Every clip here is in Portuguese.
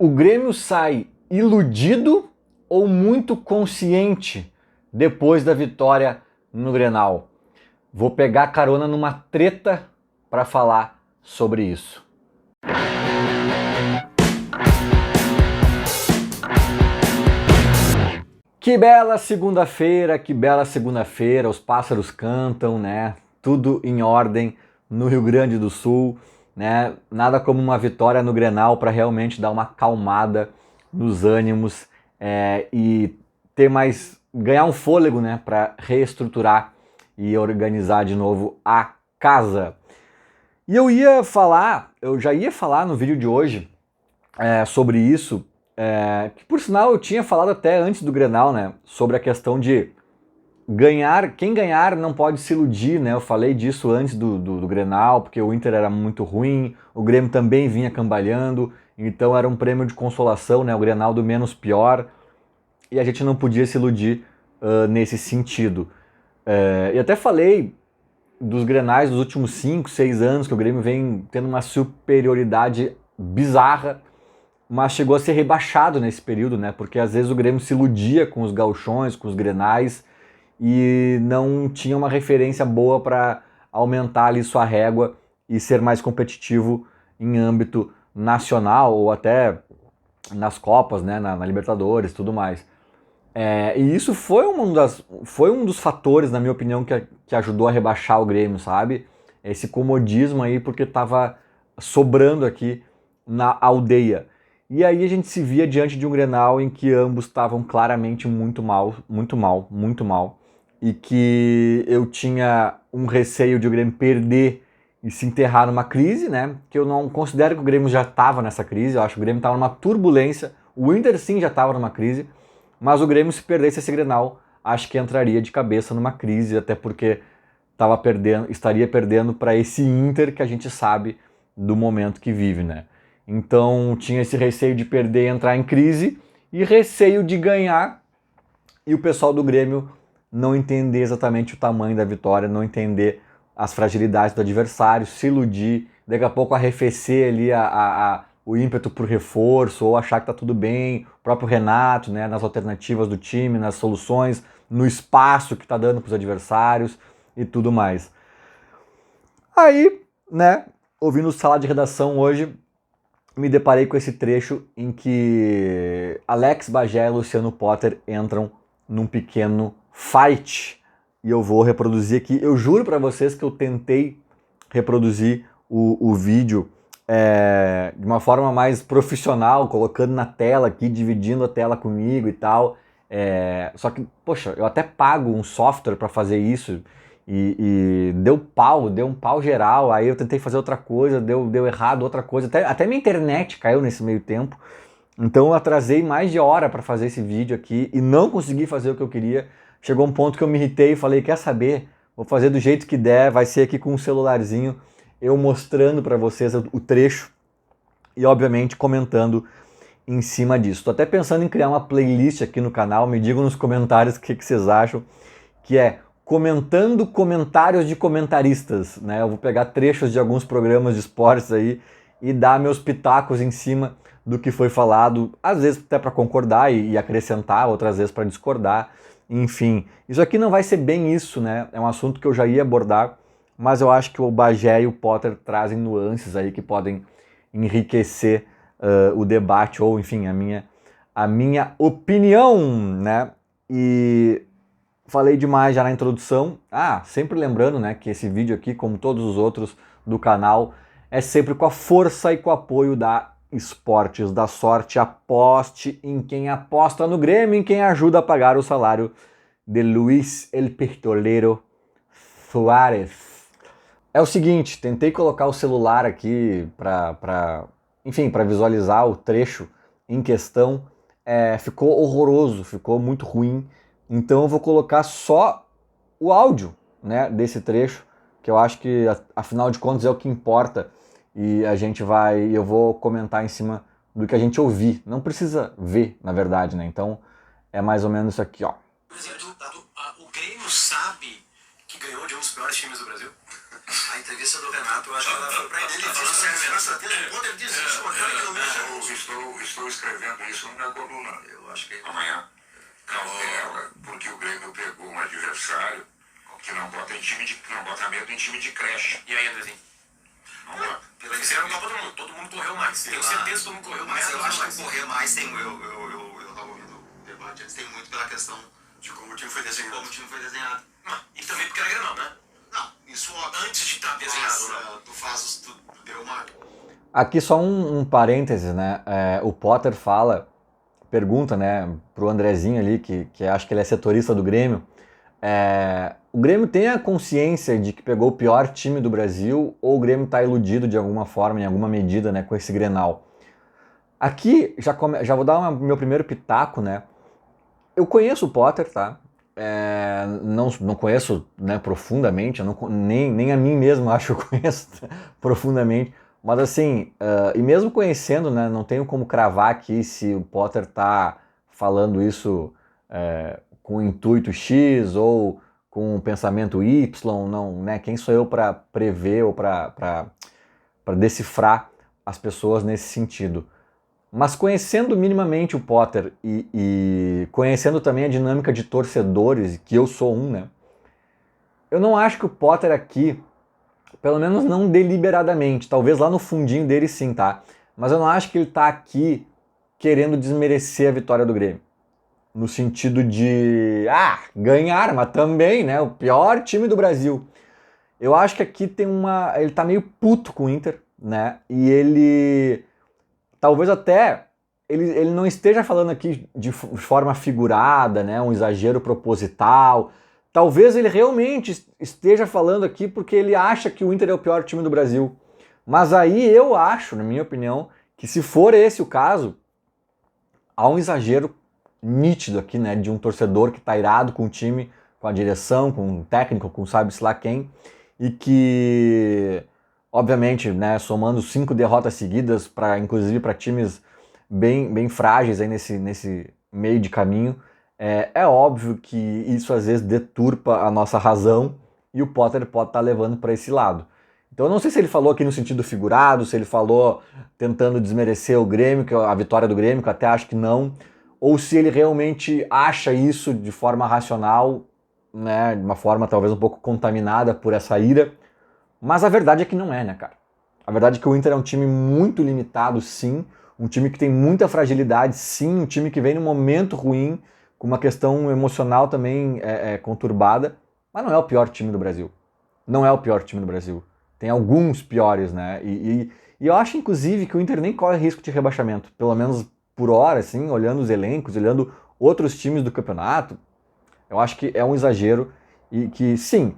O Grêmio sai iludido ou muito consciente depois da vitória no Grenal? Vou pegar carona numa treta para falar sobre isso. Que bela segunda-feira, os pássaros cantam, né? Tudo em ordem no Rio Grande do Sul, né? Nada como uma vitória no Grenal para realmente dar uma acalmada nos ânimos e ter ganhar um fôlego, né? Para reestruturar e organizar de novo a casa. E eu já ia falar no vídeo de hoje sobre isso. Que por sinal eu tinha falado até antes do Grenal, né? Sobre a questão de quem ganhar não pode se iludir, né? Eu falei disso antes do Grenal, porque o Inter era muito ruim, o Grêmio também vinha cambalhando, então era um prêmio de consolação, né? O Grenal do menos pior, e a gente não podia se iludir nesse sentido. E até falei dos Grenais dos últimos 5, 6 anos, que o Grêmio vem tendo uma superioridade bizarra, mas chegou a ser rebaixado nesse período, né? Porque às vezes o Grêmio se iludia com os gauchões, com os Grenais, e não tinha uma referência boa para aumentar ali sua régua e ser mais competitivo em âmbito nacional ou até nas Copas, né? Na Libertadores e tudo mais. E isso foi um dos fatores, na minha opinião, que ajudou a rebaixar o Grêmio, sabe? Esse comodismo aí, porque estava sobrando aqui na aldeia. E aí a gente se via diante de um Grenal em que ambos estavam claramente muito mal, e que eu tinha um receio de o Grêmio perder e se enterrar numa crise, né? Que eu não considero que o Grêmio já estava nessa crise, eu acho que o Grêmio estava numa turbulência, o Inter sim já estava numa crise, mas o Grêmio, se perdesse esse Grenal, acho que entraria de cabeça numa crise, até porque estaria perdendo para esse Inter que a gente sabe do momento que vive, né? Então tinha esse receio de perder e entrar em crise, e receio de ganhar e o pessoal do Grêmio não entender exatamente o tamanho da vitória, não entender as fragilidades do adversário, se iludir, daqui a pouco arrefecer ali o ímpeto por reforço, ou achar que tá tudo bem, o próprio Renato, né, nas alternativas do time, nas soluções, no espaço que tá dando pros adversários e tudo mais. Aí, né, ouvindo o sala de redação hoje, me deparei com esse trecho em que Alex Bagé e Luciano Potter entram num pequeno fight, e eu vou reproduzir aqui. Eu juro para vocês que eu tentei reproduzir o vídeo de uma forma mais profissional, colocando na tela aqui, dividindo a tela comigo e tal. Só que, poxa, eu até pago um software para fazer isso, e deu um pau geral. Aí eu tentei fazer outra coisa, deu errado outra coisa, até minha internet caiu nesse meio tempo. Então eu atrasei mais de hora para fazer esse vídeo aqui e não consegui fazer o que eu queria. Chegou um ponto que eu me irritei e falei, quer saber? Vou fazer do jeito que der, vai ser aqui com um celularzinho, eu mostrando para vocês o trecho e obviamente comentando em cima disso. Tô até pensando em criar uma playlist aqui no canal, me digam nos comentários o que vocês acham, que é comentando comentários de comentaristas, né? Eu vou pegar trechos de alguns programas de esportes aí e dar meus pitacos em cima do que foi falado, às vezes até para concordar e acrescentar, outras vezes para discordar, enfim. Isso aqui não vai ser bem isso, né? É um assunto que eu já ia abordar, mas eu acho que o Bagé e o Potter trazem nuances aí que podem enriquecer o debate, ou enfim, a minha opinião, né? E falei demais já na introdução. Sempre lembrando, né, que esse vídeo aqui, como todos os outros do canal, é sempre com a força e com o apoio da Esportes da Sorte. Aposte em quem aposta no Grêmio, em quem ajuda a pagar o salário de Luis El Pistolero Suárez. É o seguinte, tentei colocar o celular aqui para visualizar o trecho em questão. Ficou horroroso, ficou muito ruim. Então eu vou colocar só o áudio, né, desse trecho, que eu acho que, afinal de contas, é o que importa. E eu vou comentar em cima do que a gente ouvir. Não precisa ver, na verdade, né? Então é mais ou menos isso aqui, ó. O Grêmio sabe que ganhou de um dos piores times do Brasil? A entrevista do Renato, eu acho que ela foi pra ele. Ele falando sério, quando ele diz isso, uma cara que eu me Estou escrevendo isso na minha coluna. Eu acho que amanhã. Cautela, porque o Grêmio pegou um adversário que não bota medo em time de creche. E aí, Andrezinho? Não bota. Fizeram a Copa do Mundo, todo mundo correu mais. Tenho certeza que todo mundo correu mais. Mas eu acho que correr mais tem. Eu tava ouvindo o debate antes, tem muito pela questão de como o time foi desenhado. E também porque era Grenal, né? Não, isso Antes de estar desenhado, tu deu uma. Aqui só um parêntese, né? O Potter pergunta, né, pro Andrezinho ali, que acho que ele é setorista do Grêmio, o Grêmio tem a consciência de que pegou o pior time do Brasil ou o Grêmio está iludido de alguma forma, em alguma medida, né, com esse Grenal? Aqui, já vou dar meu primeiro pitaco, né? Eu conheço o Potter, tá? Não conheço, né, profundamente, nem a mim mesmo acho que eu conheço profundamente, mas assim, e mesmo conhecendo, né, não tenho como cravar aqui se o Potter tá falando isso com intuito X ou com um pensamento Y, não, né? Quem sou eu para prever ou para decifrar as pessoas nesse sentido? Mas conhecendo minimamente o Potter e conhecendo também a dinâmica de torcedores, que eu sou um, né? Eu não acho que o Potter aqui, pelo menos não deliberadamente, talvez lá no fundinho dele sim, tá? Mas eu não acho que ele tá aqui querendo desmerecer a vitória do Grêmio. No sentido de, ganhar, mas também, né? O pior time do Brasil. Eu acho que aqui ele tá meio puto com o Inter, né? E ele... Talvez até ele não esteja falando aqui de forma figurada, né, um exagero proposital. Talvez ele realmente esteja falando aqui porque ele acha que o Inter é o pior time do Brasil. Mas aí eu acho, na minha opinião, que se for esse o caso, há um exagero nítido aqui, né, de um torcedor que está irado com o time, com a direção, com o técnico, com sabe-se lá quem, e que... Obviamente, né, somando 5 derrotas seguidas, inclusive para times bem frágeis aí nesse meio de caminho, é óbvio que isso às vezes deturpa a nossa razão e o Potter pode estar levando para esse lado. Então eu não sei se ele falou aqui no sentido figurado, se ele falou tentando desmerecer o Grêmio, a vitória do Grêmio, que eu até acho que não, ou se ele realmente acha isso de forma racional, né, de uma forma talvez um pouco contaminada por essa ira. Mas a verdade é que não é, né, cara? A verdade é que o Inter é um time muito limitado, sim. Um time que tem muita fragilidade, sim. Um time que vem num momento ruim, com uma questão emocional também conturbada. Mas não é o pior time do Brasil. Não é o pior time do Brasil. Tem alguns piores, né? E eu acho, inclusive, que o Inter nem corre risco de rebaixamento. Pelo menos por hora, assim, olhando os elencos, olhando outros times do campeonato. Eu acho que é um exagero e que, sim...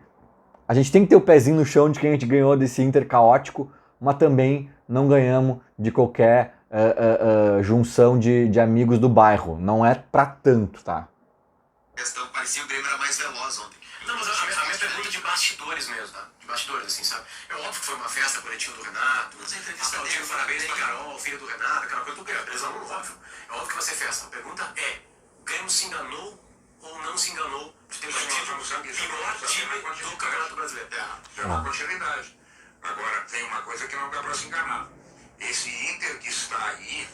A gente tem que ter o pezinho no chão de que a gente ganhou desse Inter caótico, mas também não ganhamos de qualquer junção de amigos do bairro. Não é pra tanto, tá? Questão parecia o Grêmio era mais veloz ontem. Não, mas a minha pergunta é de bastidores mesmo, tá? De bastidores, assim, sabe? É óbvio que foi uma festa coletiva do Renato. Mas a entrevista Aplaudindo, parabéns pra Carol, filha do Renato, aquela coisa do Grêmio, beleza? Óbvio. É óbvio que vai ser festa. A pergunta é, o Grêmio se enganou ou não se enganou de ter batido o pior time do Campeonato Brasileiro? É uma continuidade. Agora, tem uma coisa que não dá para se enganar. Esse Inter que está aí,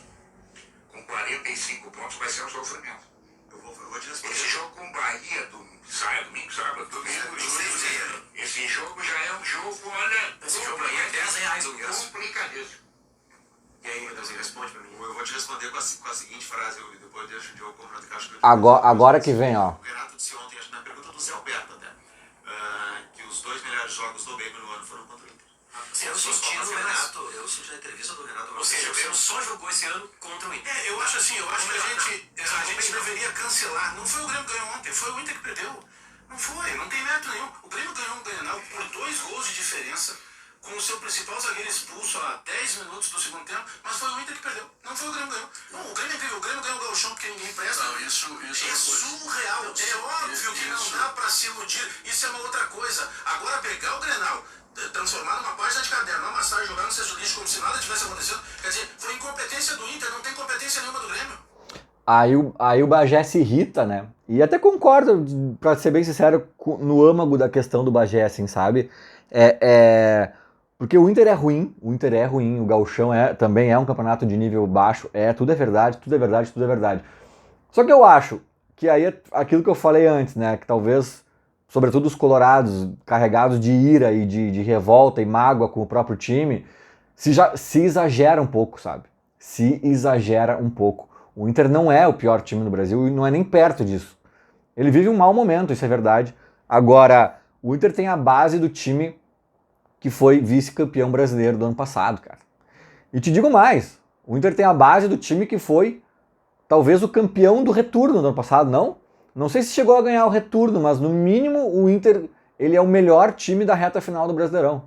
com 45 pontos, vai ser um sofrimento. Eu vou te responder. Esse jogo com Bahia, domingo, sábado, esse jogo já é um jogo, olha... Esse jogo aí é R$10 o ingresso. Complicadíssimo. E aí, meu Deus, responde pra mim. Eu vou te responder com a seguinte frase, eu depois deixo o Diogo comprar de caixa. Agora que vem, ó. O Renato disse ontem, acho que na pergunta do Zé Alberto até, que os 2 melhores jogos do Grêmio no ano foram contra o Inter. Eu senti no Renato. Eu senti na entrevista do Renato. Ou seja, o Grêmio só jogou esse ano contra o Inter. Eu acho assim, eu acho que a gente deveria cancelar. Não foi o Grêmio que ganhou ontem, foi o Inter que perdeu. Não foi, não tem mérito nenhum. O Grêmio ganhou um Grenal por 2 gols de diferença, com o seu principal zagueiro expulso a 10 minutos do segundo tempo, mas foi o Inter que perdeu. Não foi o Grêmio que ganhou. Não, o Grêmio é incrível, o Grêmio ganhou o Gauchão porque ninguém presta. Não, isso é surreal. É óbvio que não dá pra se iludir. Isso é uma outra coisa. Agora pegar o Grenal, transformar numa página de caderno, amassar e jogar no cesto lixo como se nada tivesse acontecido. Quer dizer, foi incompetência do Inter, não tem competência nenhuma do Grêmio. Aí o Bagé se irrita, né? E até concordo, pra ser bem sincero, no âmago da questão do Bagé, assim, sabe? Porque o Inter é ruim, o Gauchão também é um campeonato de nível baixo, tudo é verdade, tudo é verdade, tudo é verdade. Só que eu acho que aí é aquilo que eu falei antes, né, que talvez, sobretudo os colorados, carregados de ira e de revolta e mágoa com o próprio time, se exagera um pouco, sabe? Se exagera um pouco. O Inter não é o pior time do Brasil e não é nem perto disso. Ele vive um mau momento, isso é verdade. Agora, o Inter tem a base do time que foi vice-campeão brasileiro do ano passado, cara. E te digo mais, o Inter tem a base do time que foi talvez o campeão do retorno do ano passado, não? Não sei se chegou a ganhar o retorno, mas no mínimo o Inter, ele é o melhor time da reta final do Brasileirão.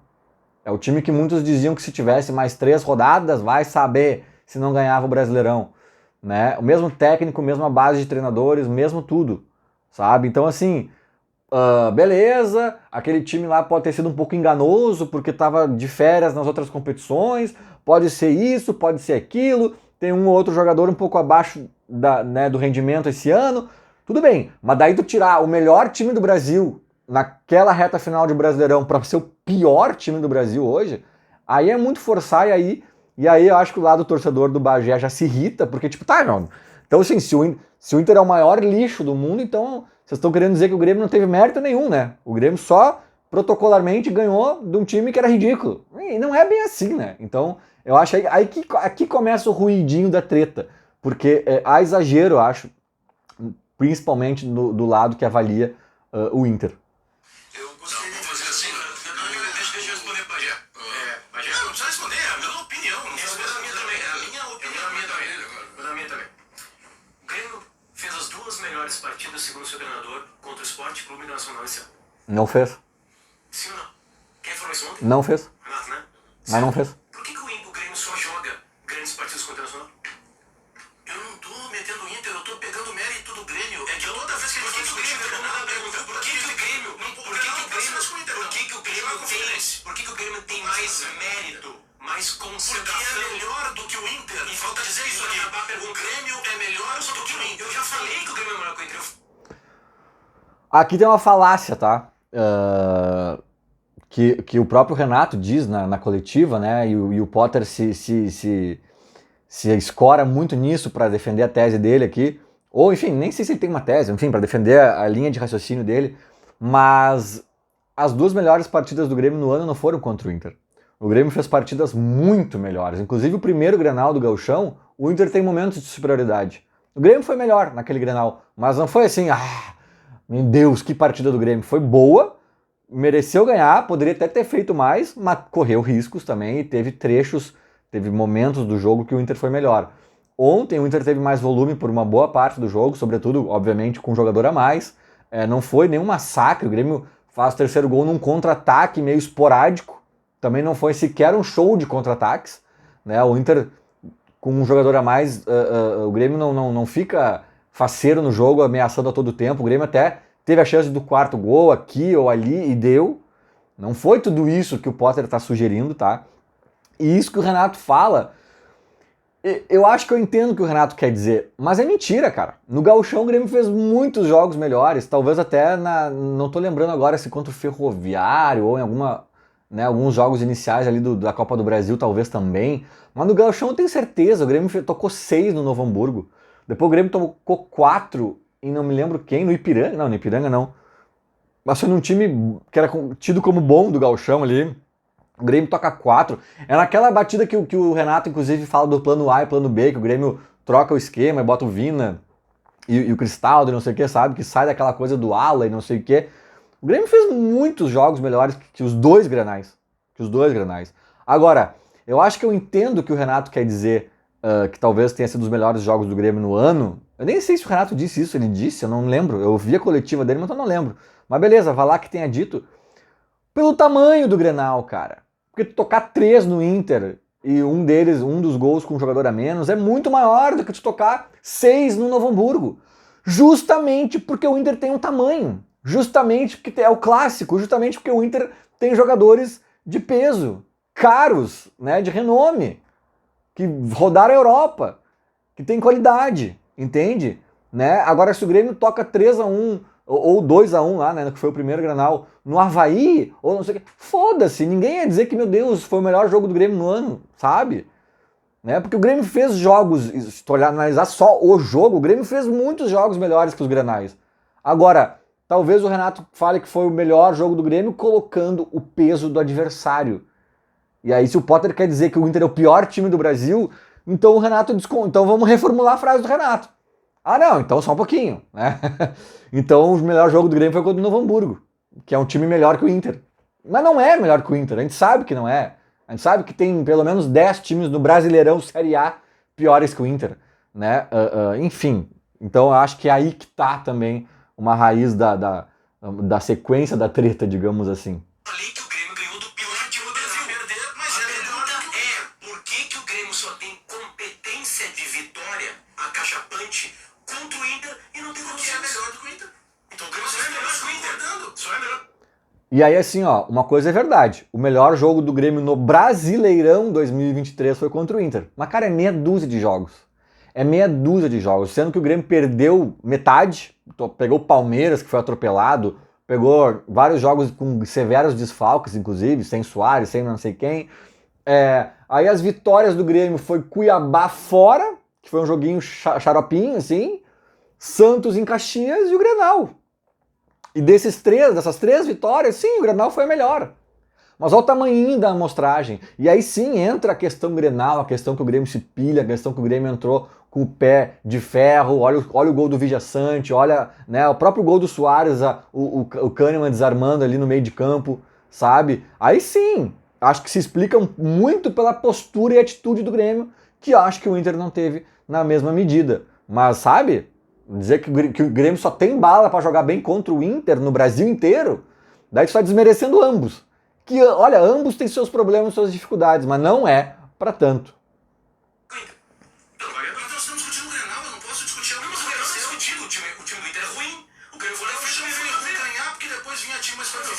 É o time que muitos diziam que se tivesse mais 3 rodadas, vai saber se não ganhava o Brasileirão. Né? O mesmo técnico, mesma base de treinadores, mesmo tudo, sabe? Então assim, beleza, aquele time lá pode ter sido um pouco enganoso porque estava de férias nas outras competições, pode ser isso, pode ser aquilo, tem um ou outro jogador um pouco abaixo do rendimento esse ano, tudo bem, mas daí tu tirar o melhor time do Brasil naquela reta final de Brasileirão para ser o pior time do Brasil hoje, aí é muito forçar e aí eu acho que o lado torcedor do Bagé já se irrita, porque tipo, tá, não. Então assim, se o Inter é o maior lixo do mundo, então vocês estão querendo dizer que o Grêmio não teve mérito nenhum, né? O Grêmio só protocolarmente ganhou de um time que era ridículo. E não é bem assim, né? Então eu acho aí que aqui começa o ruidinho da treta, porque há exagero, eu acho, principalmente do lado que avalia o Inter. Eu gostaria de fazer assim. Deixa eu responder, Pajé. Pajé, não precisa responder, é a minha opinião. Não precisa responder a minha também. É a minha opinião. A minha também. O Grêmio fez as 2 melhores partidas, segundo o seu treinador, contra o Sport Clube Nacional esse ano. Não fez. Sim ou não? Quem falou isso ontem? Não fez. Renato, né? Mas não fez. Por que o Grêmio só joga grandes partidas contra o Nacional? Eu não tô metendo o Inter, eu tô pegando o mérito do Grêmio. É que toda vez que ele faz o Grêmio, Por que o Grêmio tem mais mérito, mais concentração? Porque é melhor do que o Inter. E falta dizer isso aqui. O Grêmio é melhor do que o Inter. Eu já falei que o Grêmio é melhor que o Inter. Aqui tem uma falácia, tá? Que o próprio Renato diz na coletiva, né? E o Potter se escora muito nisso para defender a tese dele aqui. Ou, enfim, nem sei se ele tem uma tese, enfim, para defender a linha de raciocínio dele. Mas as 2 melhores partidas do Grêmio no ano não foram contra o Inter. O Grêmio fez partidas muito melhores. Inclusive o primeiro Grenal do Gauchão, o Inter tem momentos de superioridade. O Grêmio foi melhor naquele Grenal, mas não foi assim, meu Deus, que partida do Grêmio. Foi boa, mereceu ganhar, poderia até ter feito mais, mas correu riscos também e teve momentos do jogo que o Inter foi melhor. Ontem o Inter teve mais volume por uma boa parte do jogo, sobretudo, obviamente, com um jogador a mais. Não foi nenhum massacre, o Grêmio faz o 3º gol num contra-ataque meio esporádico. Também não foi sequer um show de contra-ataques. Né? O Inter, com um jogador a mais, o Grêmio não fica faceiro no jogo, ameaçando a todo tempo. O Grêmio até teve a chance do 4º gol aqui ou ali e deu. Não foi tudo isso que o Potter está sugerindo, tá? E isso que o Renato fala, eu acho que eu entendo o que o Renato quer dizer, mas é mentira, cara. No Gauchão o Grêmio fez muitos jogos melhores, talvez até não tô lembrando agora se contra o Ferroviário ou em alguns jogos iniciais ali da Copa do Brasil, talvez também. Mas no Gauchão eu tenho certeza, o Grêmio tocou 6 no Novo Hamburgo. Depois o Grêmio tocou 4 e não me lembro quem, no Ipiranga. Não, no Ipiranga não. Mas foi num time que era tido como bom do Gauchão ali. O Grêmio toca 4. É naquela batida que o Renato, inclusive, fala do plano A e plano B, que o Grêmio troca o esquema e bota o Vina e o Cristaldo e não sei o que, sabe? Que sai daquela coisa do ala e não sei o que. O Grêmio fez muitos jogos melhores que os 2 Grenais. Agora, eu acho que eu entendo o que o Renato quer dizer, que talvez tenha sido os melhores jogos do Grêmio no ano. Eu nem sei se o Renato disse isso, ele disse, eu não lembro. Eu vi a coletiva dele, mas eu não lembro. Mas beleza, vai lá que tenha dito. Pelo tamanho do Grenal, cara. Porque tocar 3 no Inter e um dos gols com um jogador a menos, é muito maior do que tu tocar 6 no Novo Hamburgo. Justamente porque o Inter tem um tamanho. Justamente porque é o clássico. Justamente porque o Inter tem jogadores de peso, caros, né, de renome, que rodaram a Europa, que tem qualidade, entende? Né? Agora, se o Grêmio toca 3-1 ou 2-1 lá, né, que foi o primeiro Grenal, no Avaí, ou não sei o que. Foda-se, ninguém ia dizer que, meu Deus, foi o melhor jogo do Grêmio no ano, sabe? Né? Porque o Grêmio fez jogos, se tu olhar, analisar só o jogo, o Grêmio fez muitos jogos melhores que os Grenais. Agora, talvez o Renato fale que foi o melhor jogo do Grêmio colocando o peso do adversário. E aí, se o Potter quer dizer que o Inter é o pior time do Brasil, então o Renato então vamos reformular a frase do Renato. Ah, não, então só um pouquinho, né? Então o melhor jogo do Grêmio foi contra o Novo Hamburgo, que é um time melhor que o Inter. Mas não é melhor que o Inter, a gente sabe que não é. A gente sabe que tem pelo menos 10 times no Brasileirão Série A piores que o Inter, né? Enfim, então eu acho que é aí que tá também uma raiz da sequência da treta, digamos assim. Falei que o Grêmio ganhou do pior time do Brasil. Mas a pergunta é, por que o Grêmio só tem competência de vitória acachapante contra o Inter e não tem como ser melhor do que o Inter? Então o Grêmio só é melhor que o Inter. Só é melhor. E aí, assim, ó, uma coisa é verdade. O melhor jogo do Grêmio no Brasileirão 2023 foi contra o Inter. Mas, cara, é meia dúzia de jogos. É meia dúzia de jogos. Sendo que o Grêmio perdeu metade. Pegou o Palmeiras, que foi atropelado. Pegou vários jogos com severos desfalques, inclusive. Sem Soares, sem não sei quem. Aí as vitórias do Grêmio foi Cuiabá fora, que foi um joguinho xaropinho, assim. Santos em Caxias e o Grenal. E dessas três vitórias, sim, o Grenal foi a melhor. Mas olha o tamanhinho da amostragem. E aí sim entra a questão Grenal, a questão que o Grêmio se pilha, a questão que o Grêmio entrou com o pé de ferro, olha o gol do Vijaçante, olha, né, o próprio gol do Soares, o Kahneman desarmando ali no meio de campo, sabe? Aí sim, acho que se explica muito pela postura e atitude do Grêmio, que acho que o Inter não teve na mesma medida. Mas, sabe... Dizer que o Grêmio só tem bala para jogar bem contra o Inter no Brasil inteiro, daí tu está desmerecendo ambos. Que, olha, ambos têm seus problemas, suas dificuldades, mas não é para tanto. Nós estamos discutindo o Grenal, eu não posso discutir a mesma coisa. O time do Inter é ruim. O Grêmio foi lá e fechou. É ruim ganhar, porque depois vinha time mais forte. O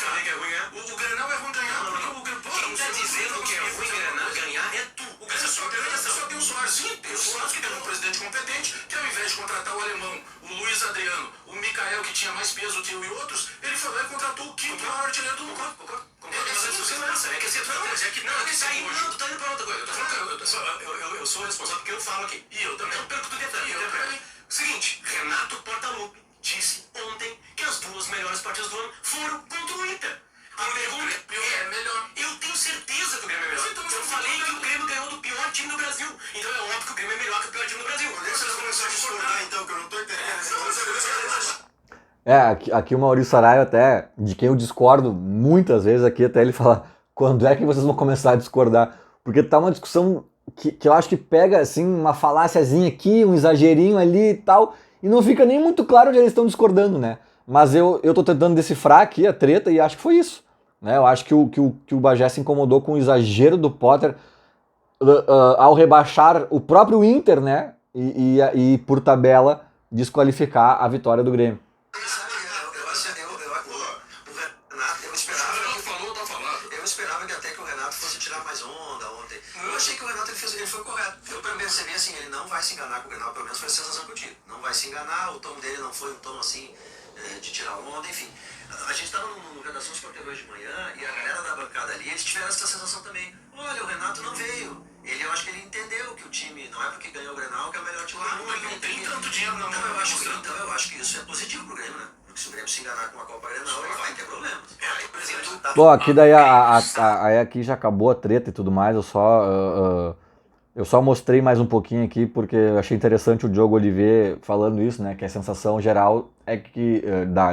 Grenal é ruim ganhar, porque o Grêmio... Quem tá dizendo que é ruim ganhar é tu. O Grêmio Só tem o Soares, sim, tem o Soares que tem um presidente competente, que ao invés de contratar o alemão, o Luiz Adriano, o Mikael, que tinha mais peso que eu e outros, ele foi lá e contratou o quinto maior artilheiro do mundo. Eu sou responsável porque eu falo aqui. E eu também não perco do detalhe. Seguinte, Renato Portaluppi disse ontem que as duas melhores partidas do ano foram contra o Inter. A pergunta é melhor. Eu tenho certeza que o Grêmio é melhor. Eu falei que o Grêmio ganhou do pior time do Brasil. Então é óbvio que o Grêmio é melhor que o pior time do Brasil. Vocês começaram a discordar, então, que eu não tô entendendo. Aqui o Maurício Saraiva até, de quem eu discordo muitas vezes aqui, até ele fala, quando é que vocês vão começar a discordar? Porque tá uma discussão que eu acho que pega, assim, uma faláciazinha aqui, um exagerinho ali e tal, e não fica nem muito claro onde eles estão discordando, né? Mas eu tô tentando decifrar aqui a treta e acho que foi isso. Né? Eu acho que o Bagé se incomodou com o exagero do Potter ao rebaixar o próprio Inter, né? E por tabela, desqualificar a vitória do Grêmio. Eu esperava que até que o Renato fosse tirar mais onda ontem. Eu achei que o Renato ele foi correto. Eu percebi assim, ele não vai se enganar com o Grenal, pelo menos foi a sensação que eu tive. Não vai se enganar, o tom dele não foi um tom assim de tirar onda, enfim. A gente estava no Redação Sport TV hoje de manhã e a galera da bancada ali, eles tiveram essa sensação também. Olha, o Renato não veio. Eu acho que ele entendeu que o time não é porque ganhou o Grenal que é o melhor time do mundo. Não tem tanto dinheiro na mão. Então eu acho que isso é positivo pro Grêmio, né? Porque se o Grêmio se enganar com uma Copa Grenal, ele vai ter problemas. Bom, aqui daí aqui já acabou a treta e tudo mais, eu só mostrei mais um pouquinho aqui porque eu achei interessante o Diogo Oliver falando isso, né? Que a sensação geral é que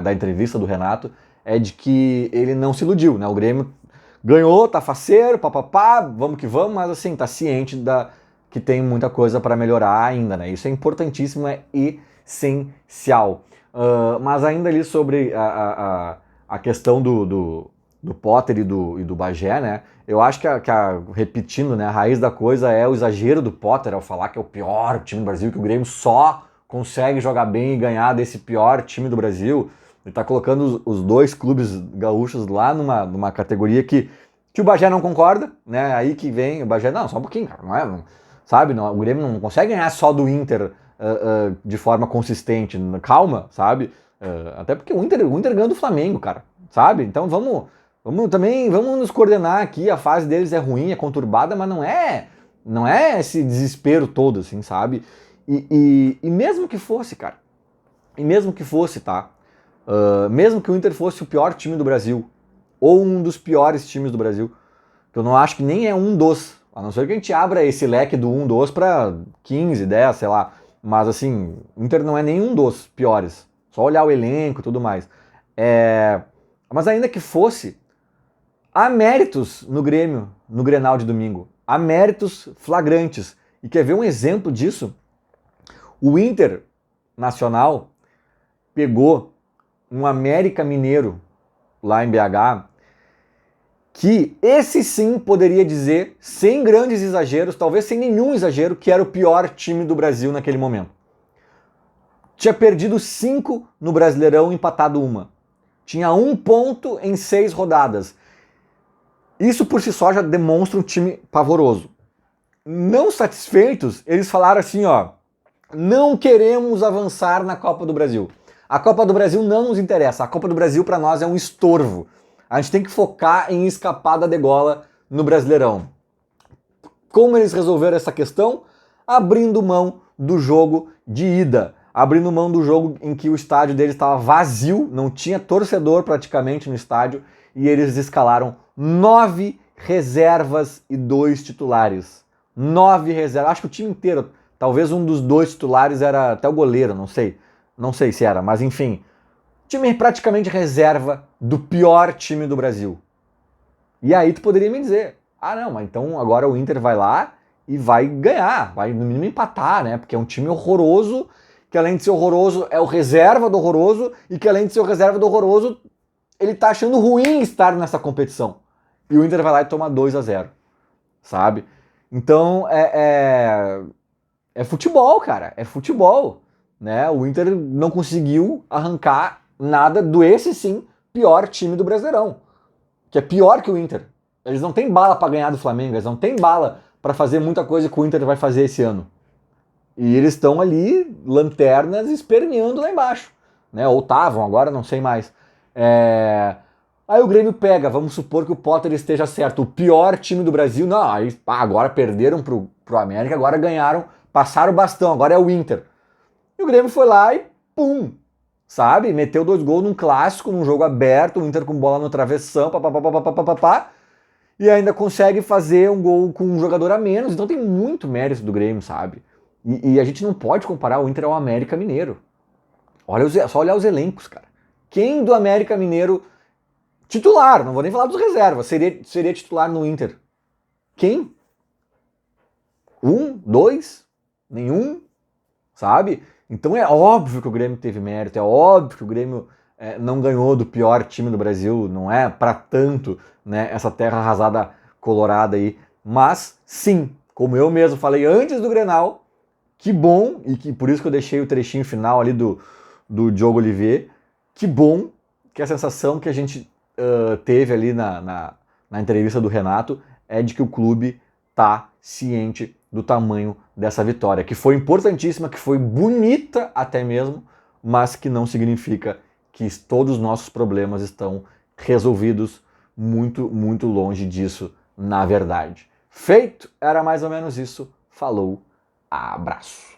da entrevista do Renato é de que ele não se iludiu, né? O Grêmio ganhou, tá faceiro, papapá, vamos que vamos, mas assim, tá ciente que tem muita coisa para melhorar ainda, né? Isso é importantíssimo, é essencial. Mas ainda ali sobre a questão do Potter e do Bagé, né? Eu acho que, repetindo, né, a raiz da coisa é o exagero do Potter ao falar que é o pior time do Brasil, que o Grêmio só consegue jogar bem e ganhar desse pior time do Brasil. Ele tá colocando os dois clubes gaúchos lá numa categoria que o Bagé não concorda, né? Aí que vem o Bagé, não, só um pouquinho, cara, sabe? Não, o Grêmio não consegue ganhar só do Inter de forma consistente, calma, sabe? Até porque o Inter ganhou do Flamengo, cara, sabe? Então vamos nos coordenar aqui, a fase deles é ruim, é conturbada, mas não é esse desespero todo, assim, sabe? E mesmo que fosse, cara, tá? Mesmo que o Inter fosse o pior time do Brasil, ou um dos piores times do Brasil, que eu não acho que nem é um dos, a não ser que a gente abra esse leque do um dos pra 15, 10, sei lá, mas assim, o Inter não é nenhum dos piores. Só olhar o elenco e tudo mais. Mas ainda que fosse, há méritos no Grêmio, no Grenal de domingo. Há méritos flagrantes. E quer ver um exemplo disso? O Inter Nacional pegou um América Mineiro lá em BH, que esse sim poderia dizer, sem grandes exageros, talvez sem nenhum exagero, que era o pior time do Brasil naquele momento. Tinha perdido 5 no Brasileirão, empatado 1. Tinha 1 ponto em 6 rodadas. Isso por si só já demonstra um time pavoroso. Não satisfeitos, eles falaram assim, ó, não queremos avançar na Copa do Brasil. A Copa do Brasil não nos interessa. A Copa do Brasil para nós é um estorvo. A gente tem que focar em escapar da degola no Brasileirão. Como eles resolveram essa questão? Abrindo mão do jogo de ida. Abrindo mão do jogo em que o estádio deles estava vazio, não tinha torcedor praticamente no estádio, e eles escalaram 9 reservas e 2 titulares. 9 reservas, acho que o time inteiro, talvez um dos 2 titulares era até o goleiro, não sei se era, mas enfim, time praticamente reserva do pior time do Brasil. E aí tu poderia me dizer, não, mas então agora o Inter vai lá e vai ganhar, vai no mínimo empatar, né, porque é um time horroroso, que além de ser horroroso, é o reserva do horroroso, e que além de ser o reserva do horroroso, ele tá achando ruim estar nessa competição. E o Inter vai lá e toma 2-0, sabe? Então, é futebol, cara, é futebol, né? O Inter não conseguiu arrancar nada do esse sim pior time do Brasileirão, que é pior que o Inter. Eles não têm bala para ganhar do Flamengo, eles não têm bala para fazer muita coisa que o Inter vai fazer esse ano. E eles estão ali, lanternas, esperneando lá embaixo. Né? Ou estavam, agora não sei mais. Aí o Grêmio pega, vamos supor que o Potter esteja certo. O pior time do Brasil, não, aí, agora perderam pro América, agora ganharam, passaram o bastão, agora é o Inter. E o Grêmio foi lá e pum, sabe? Meteu 2 gols num clássico, num jogo aberto, o Inter com bola no travessão, e ainda consegue fazer um gol com um jogador a menos. Então tem muito mérito do Grêmio, sabe? E a gente não pode comparar o Inter ao América Mineiro. Só olhar os elencos, cara. Quem do América Mineiro titular, não vou nem falar dos reservas, seria titular no Inter? Quem? 1, 2? Nenhum? Sabe? Então é óbvio que o Grêmio teve mérito, é óbvio que o Grêmio não ganhou do pior time do Brasil, não é pra tanto, né, essa terra arrasada colorada aí. Mas, sim, como eu mesmo falei antes do Grenal, que bom, e que por isso que eu deixei o trechinho final ali do Diogo Olivier, que bom que a sensação que a gente teve ali na entrevista do Renato é de que o clube tá ciente do tamanho dessa vitória, que foi importantíssima, que foi bonita até mesmo, mas que não significa que todos os nossos problemas estão resolvidos, muito, muito longe disso, na verdade. Feito, era mais ou menos isso. Falou, abraço.